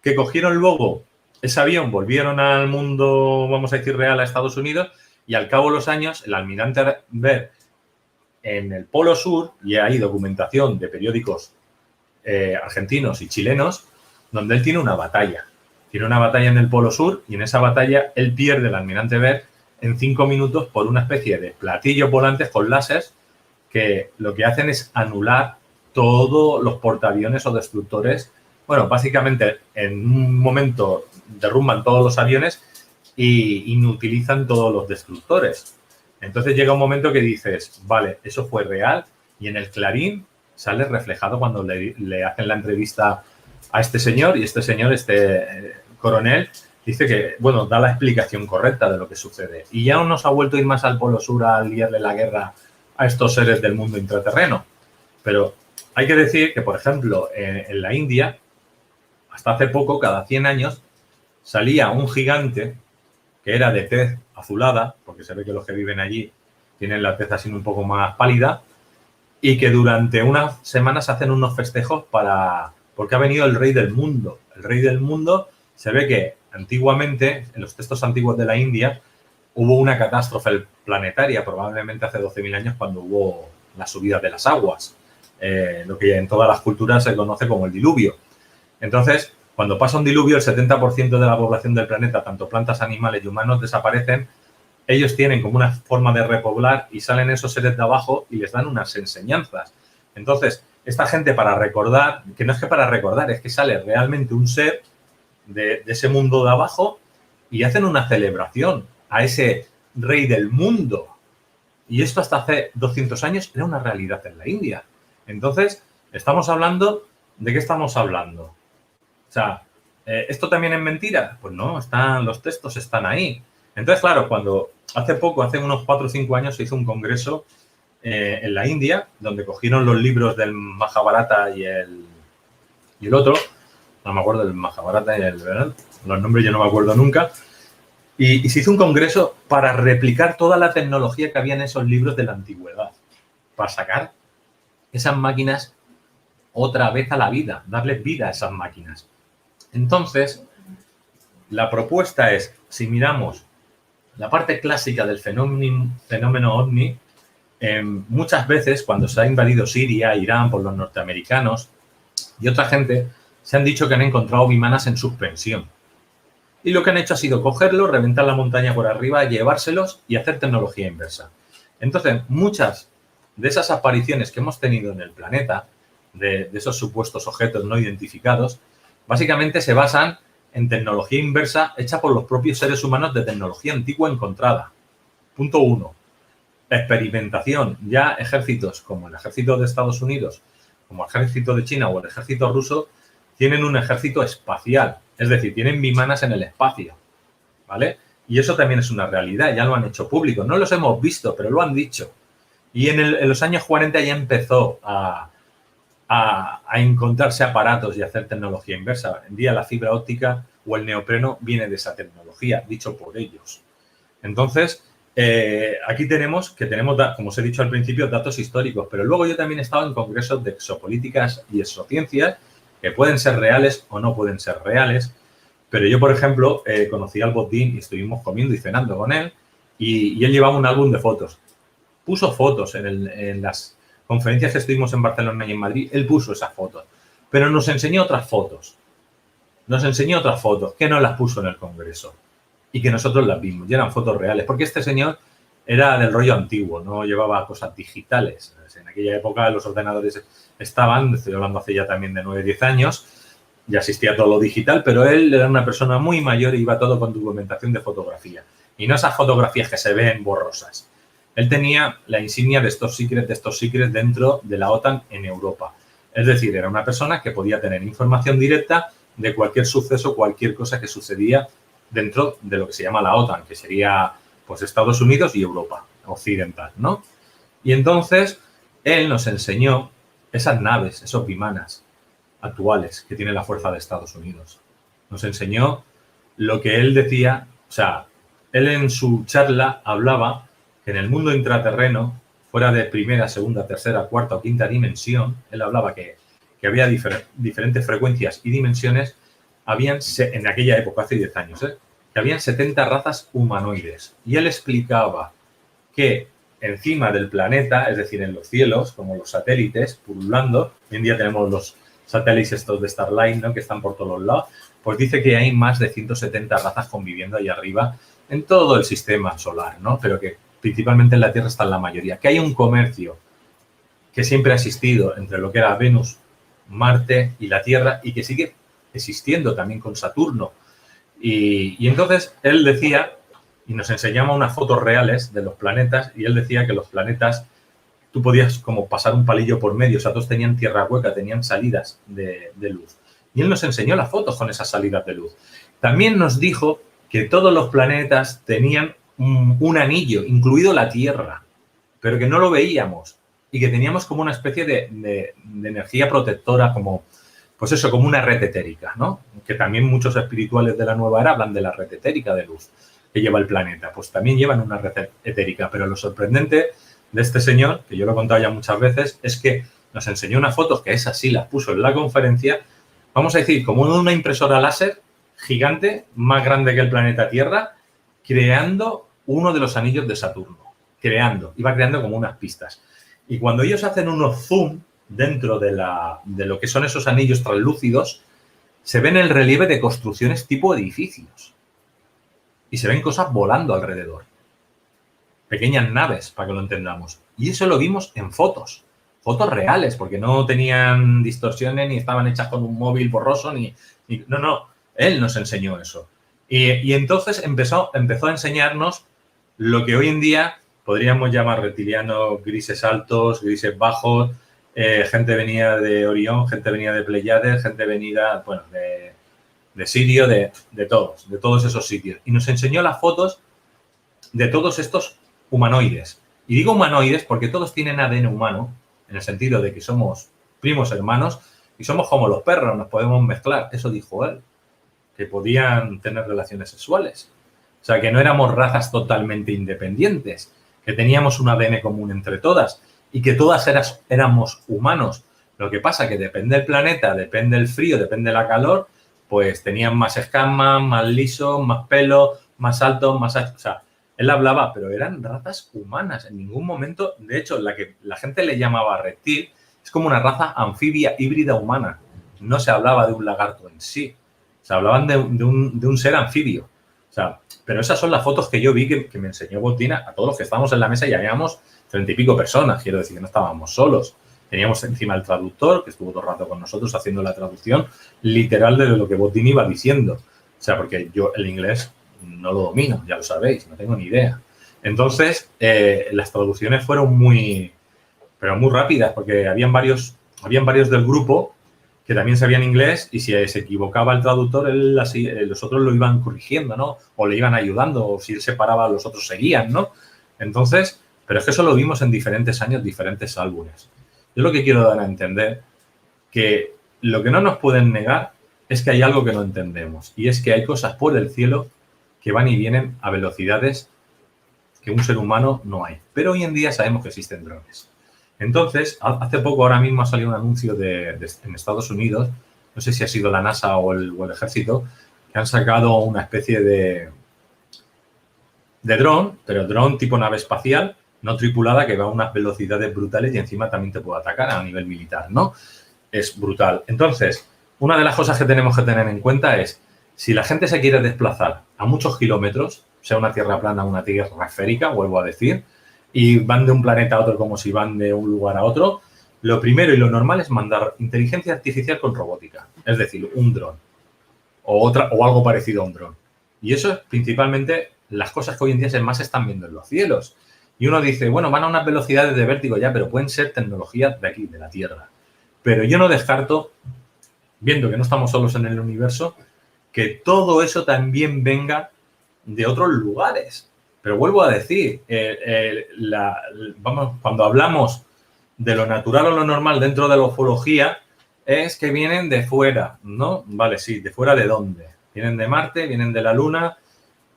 Que cogieron luego ese avión, volvieron al mundo, vamos a decir, real, a Estados Unidos, y al cabo de los años, el almirante Bert en el Polo Sur, y hay documentación de periódicos argentinos y chilenos, donde él tiene una batalla. Tiene una batalla en el Polo Sur y en esa batalla él pierde el almirante Bert en 5 minutos por una especie de platillos volantes con láseres que lo que hacen es anular todos los portaaviones o destructores. Bueno, básicamente en un momento derrumban todos los aviones y inutilizan todos los destructores. Entonces llega un momento que dices, vale, eso fue real, y en el Clarín sale reflejado cuando le hacen la entrevista a este señor, y este señor, este coronel, dice que, bueno, da la explicación correcta de lo que sucede. Y ya nos ha vuelto a ir más al Polo Sur a liarle la guerra a estos seres del mundo intraterreno. Pero hay que decir que, por ejemplo, en la India, hasta hace poco, cada 100 años, salía un gigante que era de tez azulada, porque se ve que los que viven allí tienen la tez así un poco más pálida, y que durante unas semanas hacen unos festejos porque ha venido el rey del mundo. El rey del mundo, se ve que antiguamente, en los textos antiguos de la India, hubo una catástrofe planetaria, probablemente hace 12.000 años, cuando hubo la subida de las aguas, lo que en todas las culturas se conoce como el diluvio. Entonces, cuando pasa un diluvio, el 70% de la población del planeta, tanto plantas, animales y humanos, desaparecen. Ellos tienen como una forma de repoblar y salen esos seres de abajo y les dan unas enseñanzas. Entonces, esta gente para recordar, que no es que para recordar, es que sale realmente un ser de ese mundo de abajo y hacen una celebración a ese rey del mundo. Y esto hasta hace 200 años era una realidad en la India. Entonces, estamos hablando, ¿de qué estamos hablando? O sea, ¿esto también es mentira? Pues no, los textos están ahí. Entonces, claro, cuando hace unos 4 o 5 años, se hizo un congreso en la India, donde cogieron los libros del Mahabharata y el otro, no me acuerdo del Mahabharata y ¿verdad? Los nombres yo no me acuerdo nunca, y se hizo un congreso para replicar toda la tecnología que había en esos libros de la antigüedad, para sacar esas máquinas otra vez a la vida, darles vida a esas máquinas. Entonces, la propuesta es, si miramos la parte clásica del fenómeno ovni, muchas veces cuando se ha invadido Siria, Irán por los norteamericanos y otra gente, se han dicho que han encontrado bimanas en suspensión. Y lo que han hecho ha sido cogerlos, reventar la montaña por arriba, llevárselos y hacer tecnología inversa. Entonces, muchas de esas apariciones que hemos tenido en el planeta, de esos supuestos objetos no identificados, básicamente se basan en tecnología inversa hecha por los propios seres humanos de tecnología antigua encontrada. Punto 1. Experimentación. Ya ejércitos como el ejército de Estados Unidos, como el ejército de China o el ejército ruso, tienen un ejército espacial. Es decir, tienen bimanas en el espacio. ¿Vale? Y eso también es una realidad. Ya lo han hecho público. No los hemos visto, pero lo han dicho. Y en los años 40 ya empezó a encontrarse aparatos y hacer tecnología inversa. En día la fibra óptica o el neopreno viene de esa tecnología, dicho por ellos. Entonces, aquí tenemos, como os he dicho al principio, datos históricos, pero luego yo también he estado en congresos de exopolíticas y exociencias que pueden ser reales o no pueden ser reales, pero yo, por ejemplo, conocí al Bozdín y estuvimos comiendo y cenando con él y él llevaba un álbum de fotos. Puso fotos en las conferencias que estuvimos en Barcelona y en Madrid, él puso esas fotos, pero nos enseñó otras fotos. Nos enseñó otras fotos que no las puso en el congreso y que nosotros las vimos y eran fotos reales, porque este señor era del rollo antiguo, no llevaba cosas digitales. En aquella época los ordenadores estaban, estoy hablando hace ya también de 9 o 10 años, ya existía todo lo digital, pero él era una persona muy mayor y iba todo con documentación de fotografía. Y no esas fotografías que se ven borrosas. Él tenía la insignia de estos secrets dentro de la OTAN en Europa. Es decir, era una persona que podía tener información directa de cualquier suceso, cualquier cosa que sucedía dentro de lo que se llama la OTAN, que sería pues Estados Unidos y Europa occidental, ¿no? Y entonces él nos enseñó esas naves, esos bimanas actuales que tiene la fuerza de Estados Unidos. Nos enseñó lo que él decía, o sea, él en su charla hablaba que en el mundo intraterreno, fuera de primera, segunda, tercera, cuarta o quinta dimensión, él hablaba que había diferentes frecuencias y dimensiones, en aquella época, hace 10 años, que habían 70 razas humanoides. Y él explicaba que encima del planeta, es decir, en los cielos, como los satélites pululando, hoy en día tenemos los satélites estos de Starlink, ¿no?, que están por todos los lados, pues dice que hay más de 170 razas conviviendo ahí arriba en todo el sistema solar, ¿no? Pero que principalmente en la Tierra están la mayoría. Que hay un comercio que siempre ha existido entre lo que era Venus, Marte y la Tierra y que sigue existiendo también con Saturno. Y entonces él decía, y nos enseñaba unas fotos reales de los planetas, y él decía que los planetas, tú podías como pasar un palillo por medio, o sea, todos tenían tierra hueca, tenían salidas de luz. Y él nos enseñó las fotos con esas salidas de luz. También nos dijo que todos los planetas tenían un anillo, incluido la Tierra, pero que no lo veíamos y que teníamos como una especie de energía protectora, como, pues eso, como una red etérica, ¿no? Que también muchos espirituales de la nueva era hablan de la red etérica de luz que lleva el planeta. Pues también llevan una red etérica, pero lo sorprendente de este señor, que yo lo he contado ya muchas veces, es que nos enseñó unas fotos, que esas sí las puso en la conferencia, vamos a decir, como una impresora láser gigante, más grande que el planeta Tierra, creando uno de los anillos de Saturno. Iba creando como unas pistas. Y cuando ellos hacen unos zoom dentro de lo que son esos anillos translúcidos, se ven el relieve de construcciones tipo edificios. Y se ven cosas volando alrededor. Pequeñas naves, para que lo entendamos. Y eso lo vimos en fotos. Fotos reales, porque no tenían distorsiones, ni estaban hechas con un móvil borroso, no. Él nos enseñó eso. Y entonces empezó a enseñarnos lo que hoy en día podríamos llamar reptilianos, grises altos, grises bajos, gente venida de Orión, gente venida de Pleiades, gente venida, bueno, de Sirio, de todos esos sitios. Y nos enseñó las fotos de todos estos humanoides. Y digo humanoides porque todos tienen ADN humano, en el sentido de que somos primos hermanos y somos como los perros, nos podemos mezclar. Eso dijo él, que podían tener relaciones sexuales. O sea, que no éramos razas totalmente independientes, que teníamos un ADN común entre todas y que todas éramos humanos. Lo que pasa que depende del planeta, depende del frío, depende de la calor, pues tenían más escamas, más lisos, más pelo, más altos, más... O sea, él hablaba, pero eran razas humanas. En ningún momento, de hecho, la que la gente le llamaba reptil es como una raza anfibia híbrida humana. No se hablaba de un lagarto en sí. Se hablaban de un ser anfibio. O sea, pero esas son las fotos que yo vi que me enseñó Botina a todos los que estábamos en la mesa y habíamos 30 y pico personas. Quiero decir que no estábamos solos. Teníamos encima el traductor, que estuvo todo el rato con nosotros haciendo la traducción literal de lo que Botina iba diciendo. O sea, porque yo el inglés no lo domino, ya lo sabéis, no tengo ni idea. Entonces, las traducciones fueron muy rápidas, porque habían varios del grupo que también sabían inglés y si se equivocaba el traductor, los otros lo iban corrigiendo, ¿no? O le iban ayudando, o si él se paraba, los otros seguían, ¿no? Entonces, pero es que eso lo vimos en diferentes años, diferentes álbumes. Yo lo que quiero dar a entender que lo que no nos pueden negar es que hay algo que no entendemos y es que hay cosas por el cielo que van y vienen a velocidades que un ser humano no hay. Pero hoy en día sabemos que existen drones. Entonces, hace poco, ahora mismo ha salido un anuncio en Estados Unidos, no sé si ha sido la NASA o el Ejército, que han sacado una especie de dron, pero dron tipo nave espacial, no tripulada, que va a unas velocidades brutales y encima también te puede atacar a nivel militar, ¿no? Es brutal. Entonces, una de las cosas que tenemos que tener en cuenta es, si la gente se quiere desplazar a muchos kilómetros, sea una tierra plana o una tierra esférica, vuelvo a decir, y van de un planeta a otro como si van de un lugar a otro, lo primero y lo normal es mandar inteligencia artificial con robótica, es decir, un dron o algo parecido a un dron. Y eso es principalmente las cosas que hoy en día más se están viendo en los cielos. Y uno dice, bueno, van a unas velocidades de vértigo ya, pero pueden ser tecnologías de aquí, de la Tierra. Pero yo no descarto, viendo que no estamos solos en el universo, que todo eso también venga de otros lugares. Pero vuelvo a decir, cuando hablamos de lo natural o lo normal dentro de la ufología, es que vienen de fuera, ¿no? Vale, sí, ¿de fuera de dónde? Vienen de Marte, vienen de la Luna,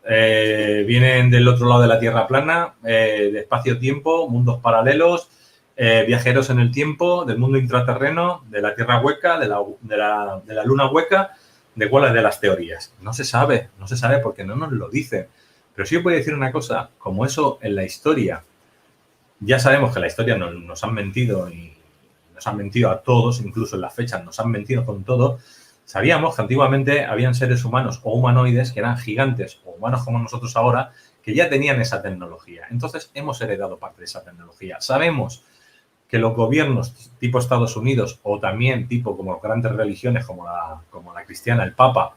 vienen del otro lado de la Tierra plana, de espacio-tiempo, mundos paralelos, viajeros en el tiempo, del mundo intraterreno, de la Tierra hueca, de la Luna hueca, de cuáles de las teorías. No se sabe porque no nos lo dicen. Pero sí os voy a decir una cosa, como eso en la historia, ya sabemos que en la historia nos han mentido y nos han mentido a todos, incluso en las fechas nos han mentido con todo. Sabíamos que antiguamente habían seres humanos o humanoides que eran gigantes o humanos como nosotros ahora, que ya tenían esa tecnología. Entonces, hemos heredado parte de esa tecnología. Sabemos que los gobiernos tipo Estados Unidos o también tipo como grandes religiones como la cristiana, el Papa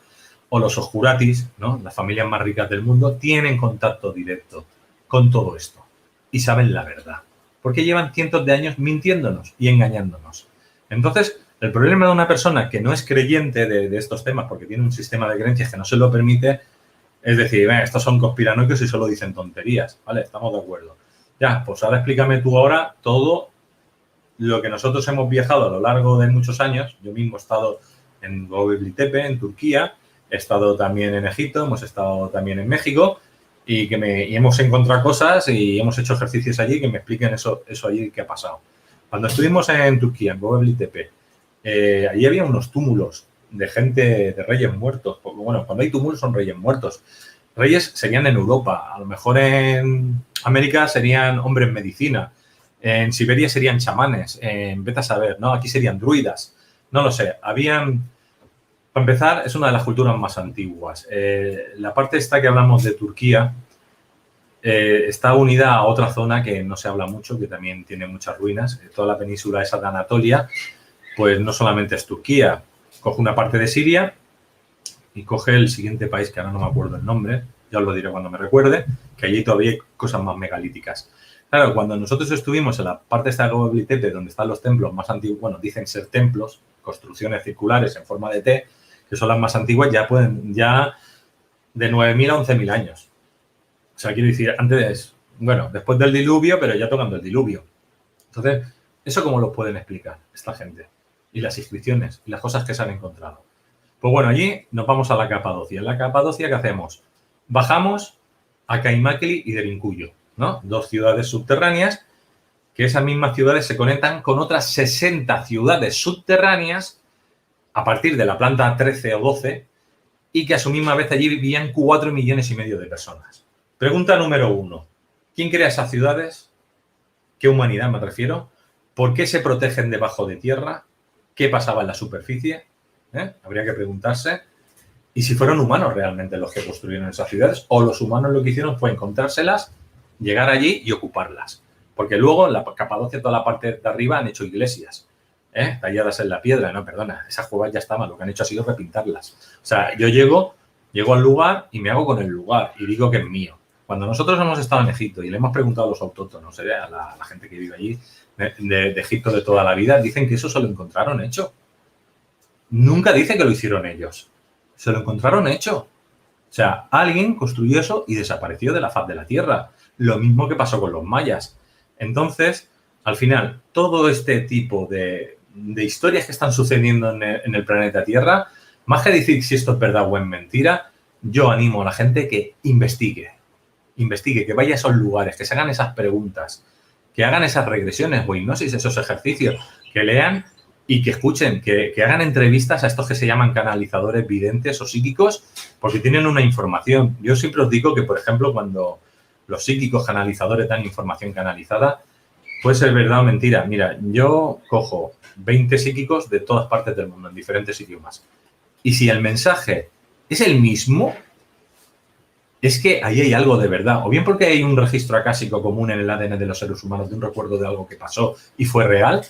o los oscuratis, ¿no? Las familias más ricas del mundo, tienen contacto directo con todo esto y saben la verdad. Porque llevan cientos de años mintiéndonos y engañándonos. Entonces, El problema de una persona que no es creyente de estos temas porque tiene un sistema de creencias que no se lo permite es decir, estos son conspiranoicos y solo dicen tonterías, ¿vale? Estamos de acuerdo. Ya, pues ahora explícame tú ahora todo lo que nosotros hemos viajado a lo largo de muchos años. Yo mismo he estado en Göbekli Tepe, en Turquía, he estado también en Egipto, hemos estado también en México y hemos encontrado cosas y hemos hecho ejercicios allí que me expliquen eso allí que ha pasado. Cuando estuvimos en Turquía, en Göbekli Tepe, allí había unos túmulos de gente, de reyes muertos. Bueno, cuando hay túmulos son reyes muertos. Reyes serían en Europa, a lo mejor en América serían hombres en medicina, en Siberia serían chamanes, vete a saber, ¿no? Aquí serían druidas, no lo sé. Habían, para empezar, es una de las culturas más antiguas. La parte esta que hablamos de Turquía está unida a otra zona que no se habla mucho, que también tiene muchas ruinas. Toda la península esa de Anatolia, pues no solamente es Turquía, coge una parte de Siria y coge el siguiente país, que ahora no me acuerdo el nombre, ya os lo diré cuando me recuerde, que allí todavía hay cosas más megalíticas. Claro, cuando nosotros estuvimos en la parte de Göbekli Tepe, donde están los templos más antiguos, bueno, dicen ser templos, construcciones circulares en forma de T, que son las más antiguas, ya de 9.000 a 11.000 años. O sea, quiero decir, antes, bueno, después del diluvio, pero ya tocando el diluvio. Entonces, ¿eso cómo lo pueden explicar esta gente? Y las inscripciones y las cosas que se han encontrado. Pues bueno, allí nos vamos a la Capadocia. En la Capadocia, ¿qué hacemos? Bajamos a Kaymakli y Derinkuyu, ¿no? 2 ciudades subterráneas, que esas mismas ciudades se conectan con otras 60 ciudades subterráneas a partir de la planta 13 o 12 y que a su misma vez allí vivían 4,5 millones de personas. Pregunta número 1. ¿Quién crea esas ciudades? ¿Qué humanidad me refiero? ¿Por qué se protegen debajo de tierra? ¿Qué pasaba en la superficie? Habría que preguntarse. Y si fueron humanos realmente los que construyeron esas ciudades o los humanos lo que hicieron fue encontrárselas, llegar allí y ocuparlas. Porque luego en la Capadocia, toda la parte de arriba, han hecho iglesias, talladas en la piedra. No, perdona, esas cuevas ya estaban, lo que han hecho ha sido repintarlas. O sea, yo llego al lugar y me hago con el lugar y digo que es mío. Cuando nosotros hemos estado en Egipto y le hemos preguntado a los autóctonos, a la gente que vive allí, de Egipto de toda la vida, dicen que eso se lo encontraron hecho. Nunca dice que lo hicieron ellos. Se lo encontraron hecho. O sea, alguien construyó eso y desapareció de la faz de la Tierra. Lo mismo que pasó con los mayas. Entonces, al final, todo este tipo de historias que están sucediendo en el planeta Tierra, más que decir si esto es verdad o es mentira, yo animo a la gente que investigue, que vaya a esos lugares, que se hagan esas preguntas, que hagan esas regresiones o hipnosis, esos ejercicios, que lean y que escuchen, que hagan entrevistas a estos que se llaman canalizadores videntes o psíquicos, porque tienen una información. Yo siempre os digo que, por ejemplo, cuando los psíquicos canalizadores dan información canalizada, puede ser verdad o mentira. Mira, yo cojo 20 psíquicos de todas partes del mundo, en diferentes idiomas. Y si el mensaje es el mismo, es que ahí hay algo de verdad. O bien porque hay un registro acásico común en el ADN de los seres humanos de un recuerdo de algo que pasó y fue real,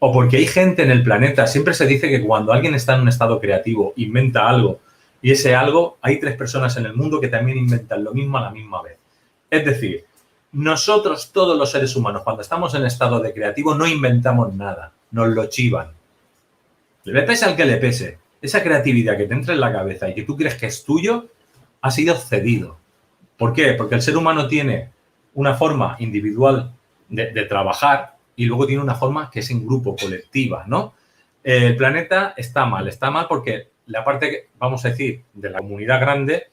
o porque hay gente en el planeta. Siempre se dice que cuando alguien está en un estado creativo, inventa algo, y ese algo, hay 3 personas en el mundo que también inventan lo mismo a la misma vez. Es decir, nosotros, todos los seres humanos, cuando estamos en estado de creativo, no inventamos nada, nos lo chivan. Le pese al que le pese. Esa creatividad que te entra en la cabeza y que tú crees que es tuyo, ha sido cedido. ¿Por qué? Porque el ser humano tiene una forma individual de trabajar y luego tiene una forma que es en grupo, colectiva, ¿no? El planeta está mal porque la parte, vamos a decir, de la comunidad grande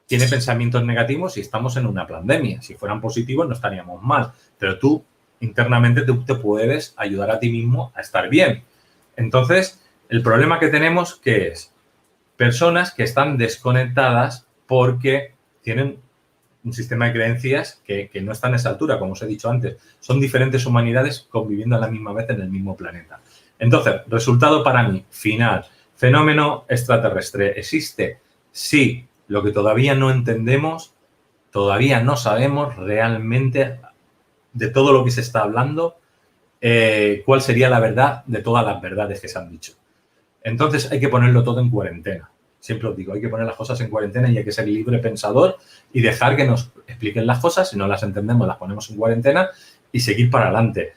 tiene pensamientos negativos y estamos en una pandemia. Si fueran positivos no estaríamos mal, pero tú internamente te puedes ayudar a ti mismo a estar bien. Entonces, el problema que tenemos, ¿qué es? Personas que están desconectadas porque tienen un sistema de creencias que no está en esa altura, como os he dicho antes. Son diferentes humanidades conviviendo a la misma vez en el mismo planeta. Entonces, resultado para mí, final, fenómeno extraterrestre. ¿Existe? Sí. Lo que todavía no entendemos, todavía no sabemos realmente de todo lo que se está hablando, cuál sería la verdad de todas las verdades que se han dicho. Entonces, hay que ponerlo todo en cuarentena. Siempre os digo, hay que poner las cosas en cuarentena y hay que ser libre pensador y dejar que nos expliquen las cosas. Si no las entendemos, las ponemos en cuarentena y seguir para adelante.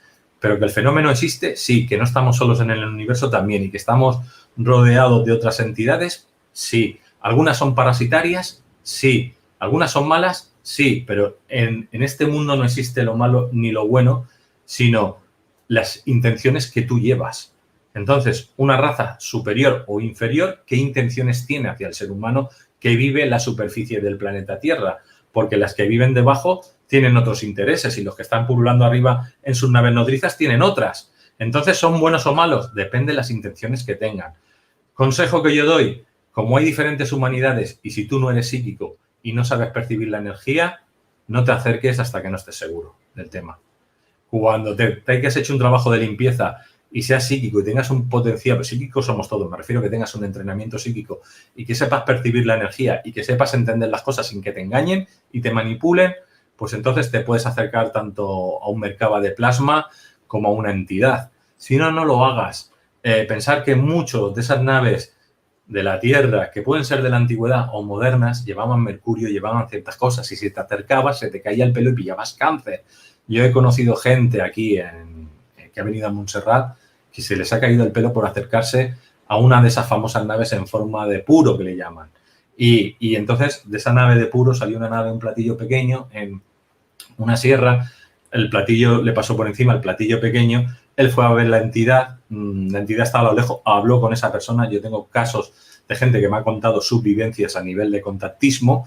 Pero que el fenómeno existe, sí. Que no estamos solos en el universo también y que estamos rodeados de otras entidades, sí. ¿Algunas son parasitarias? Sí. ¿Algunas son malas? Sí. Pero en este mundo no existe lo malo ni lo bueno, sino las intenciones que tú llevas. Entonces, una raza superior o inferior, ¿qué intenciones tiene hacia el ser humano que vive en la superficie del planeta Tierra? Porque las que viven debajo tienen otros intereses y los que están pululando arriba en sus naves nodrizas tienen otras. Entonces, ¿son buenos o malos? Depende de las intenciones que tengan. Consejo que yo doy, como hay diferentes humanidades y si tú no eres psíquico y no sabes percibir la energía, no te acerques hasta que no estés seguro del tema. Cuando te hayas hecho un trabajo de limpieza y seas psíquico y tengas un potencial, psíquicos somos todos, me refiero a que tengas un entrenamiento psíquico y que sepas percibir la energía y que sepas entender las cosas sin que te engañen y te manipulen, pues entonces te puedes acercar tanto a un Merkaba de plasma como a una entidad. Si no, no lo hagas. Pensar que muchos de esas naves de la Tierra, que pueden ser de la antigüedad o modernas, llevaban mercurio, llevaban ciertas cosas y si te acercabas se te caía el pelo y pillabas cáncer. Yo he conocido gente aquí que ha venido a Montserrat que se les ha caído el pelo por acercarse a una de esas famosas naves en forma de puro que le llaman. Y entonces de esa nave de puro salió una nave, un platillo pequeño en una sierra, el platillo le pasó por encima, el platillo pequeño, él fue a ver la entidad estaba a lo lejos, habló con esa persona, yo tengo casos de gente que me ha contado sus vivencias a nivel de contactismo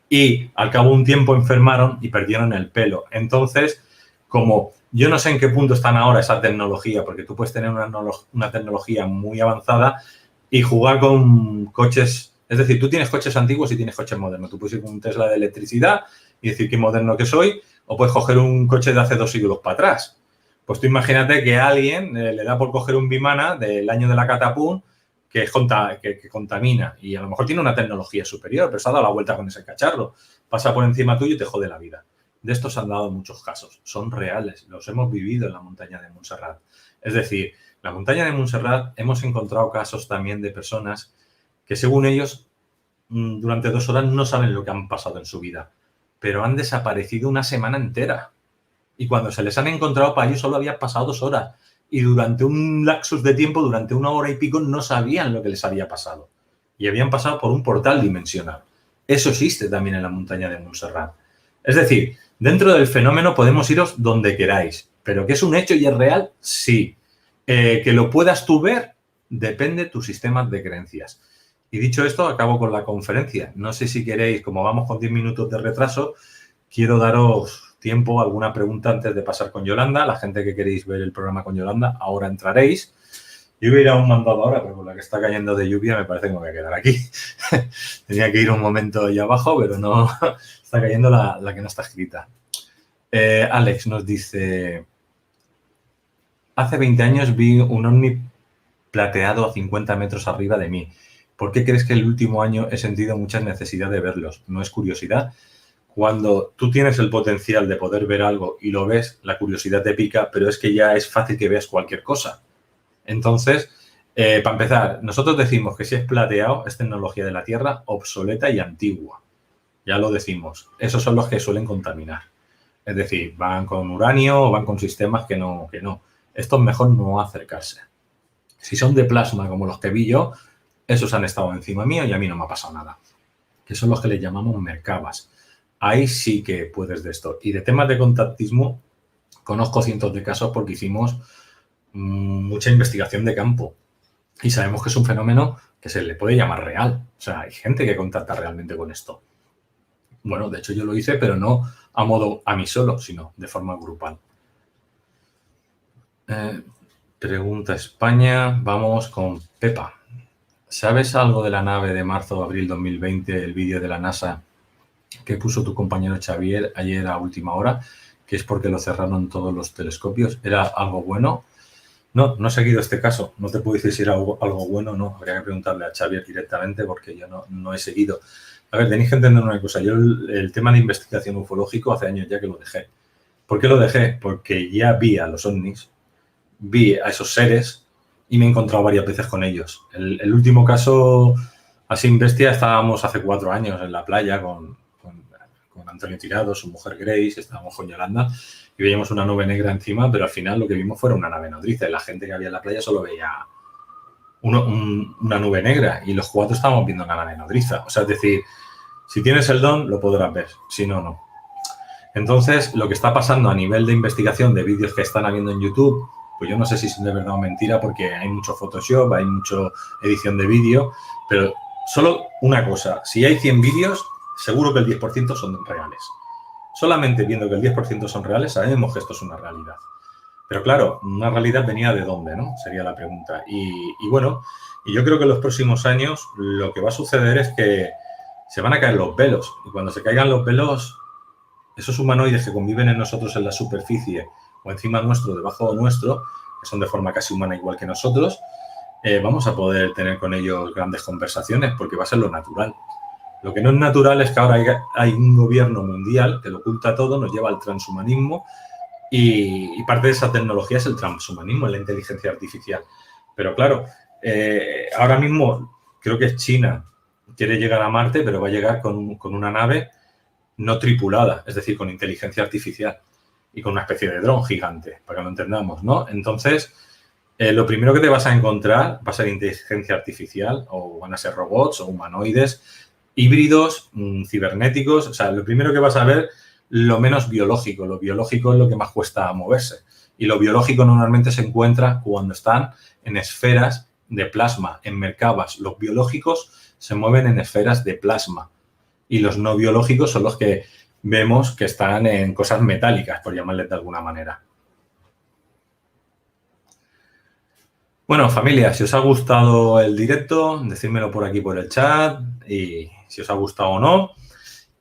y al cabo de un tiempo enfermaron y perdieron el pelo. Entonces, como yo no sé en qué punto están ahora esa tecnología, porque tú puedes tener una tecnología muy avanzada y jugar con coches, es decir, tú tienes coches antiguos y tienes coches modernos. Tú puedes ir con un Tesla de electricidad y decir qué moderno que soy, o puedes coger un coche de hace 2 siglos para atrás. Pues tú imagínate que a alguien le da por coger un Vimana del año de la Catapún que contamina y a lo mejor tiene una tecnología superior, pero se ha dado la vuelta con ese cacharro. Pasa por encima tuyo y te jode la vida. De estos se han dado muchos casos. Son reales. Los hemos vivido en la montaña de Montserrat. Es decir, la montaña de Montserrat hemos encontrado casos también de personas que según ellos durante 2 horas no saben lo que han pasado en su vida, pero han desaparecido una semana entera. Y cuando se les han encontrado, para ellos solo había pasado 2 horas. Y durante un lapsus de tiempo, durante 1 hora y pico, no sabían lo que les había pasado. Y habían pasado por un portal dimensional. Eso existe también en la montaña de Montserrat. Es decir, dentro del fenómeno podemos iros donde queráis. Pero que es un hecho y es real, sí. Que lo puedas tú ver, depende de tus sistemas de creencias. Y dicho esto, acabo con la conferencia. No sé si queréis, como vamos con 10 minutos de retraso, quiero daros tiempo, alguna pregunta antes de pasar con Yolanda. La gente que queréis ver el programa con Yolanda, ahora entraréis. Yo iba a ir a un mandado ahora, pero con la que está cayendo de lluvia me parece que me voy a quedar aquí. Tenía que ir un momento allá abajo, pero no, está cayendo la que no está escrita. Alex nos dice, hace 20 años vi un ovni plateado a 50 metros arriba de mí. ¿Por qué crees que el último año he sentido mucha necesidad de verlos? ¿No es curiosidad? Cuando tú tienes el potencial de poder ver algo y lo ves, la curiosidad te pica, pero es que ya es fácil que veas cualquier cosa. Entonces, para empezar, nosotros decimos que si es plateado es tecnología de la Tierra obsoleta y antigua. Ya lo decimos. Esos son los que suelen contaminar. Es decir, van con uranio o van con sistemas que no. Esto es mejor no acercarse. Si son de plasma como los que vi yo, esos han estado encima mío y a mí no me ha pasado nada. Que son los que les llamamos merkabas. Ahí sí que puedes de esto. Y de temas de contactismo, conozco cientos de casos porque hicimos mucha investigación de campo. Y sabemos que es un fenómeno que se le puede llamar real. O sea, hay gente que contacta realmente con esto. Bueno, de hecho yo lo hice, pero no a mí solo, sino de forma grupal. Pregunta España. Vamos con Pepa. ¿Sabes algo de la nave de marzo-abril 2020, el vídeo de la NASA que puso tu compañero Xavier ayer a última hora, que es porque lo cerraron todos los telescopios? ¿Era algo bueno? No he seguido este caso. No te puedo decir si era algo bueno o no. Habría que preguntarle a Xavier directamente porque yo no he seguido. A ver, tenéis que entender una cosa. Yo el tema de investigación ufológico hace años ya que lo dejé. ¿Por qué lo dejé? Porque ya vi a los ovnis, vi a esos seres y me he encontrado varias veces con ellos. El último caso, así en bestia, estábamos hace 4 años en la playa con Antonio Tirado, su mujer Grace, estábamos con Yolanda y veíamos una nube negra encima, pero al final lo que vimos fue una nave nodriza y la gente que había en la playa solo veía una nube negra y los 4 estábamos viendo una nave nodriza. O sea, es decir, si tienes el don, lo podrás ver, si no, no. Entonces, lo que está pasando a nivel de investigación de vídeos que están habiendo en YouTube, pues yo no sé si es de verdad o mentira, porque hay mucho Photoshop, hay mucha edición de vídeo, pero solo una cosa, si hay 100 vídeos, seguro que el 10% son reales. Solamente viendo que el 10% son reales, sabemos que esto es una realidad. Pero claro, una realidad venía de dónde, ¿no? Sería la pregunta. Y bueno, y yo creo que en los próximos años lo que va a suceder es que se van a caer los velos. Y cuando se caigan los velos, esos humanoides que conviven en nosotros en la superficie o encima nuestro, debajo nuestro, que son de forma casi humana igual que nosotros, vamos a poder tener con ellos grandes conversaciones porque va a ser lo natural. Lo que no es natural es que ahora hay un gobierno mundial que lo oculta todo, nos lleva al transhumanismo y parte de esa tecnología es el transhumanismo, es la inteligencia artificial. Pero claro, ahora mismo creo que es China, quiere llegar a Marte, pero va a llegar con una nave no tripulada, es decir, con inteligencia artificial y con una especie de dron gigante, para que lo entendamos, ¿no? Entonces, lo primero que te vas a encontrar va a ser inteligencia artificial o van a ser robots o humanoides, híbridos, cibernéticos. O sea, lo primero que vas a ver, lo menos biológico. Lo biológico es lo que más cuesta moverse. Y lo biológico normalmente se encuentra cuando están en esferas de plasma, en Merkabas. Los biológicos se mueven en esferas de plasma. Y los no biológicos son los que vemos que están en cosas metálicas, por llamarles de alguna manera. Bueno, familia, si os ha gustado el directo, decídmelo por aquí por el chat y si os ha gustado o no.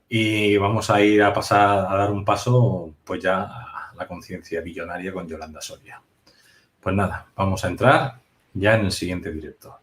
Y vamos a ir a pasar a dar un paso pues ya a la conciencia billonaria con Yolanda Soria. Pues nada, vamos a entrar ya en el siguiente directo.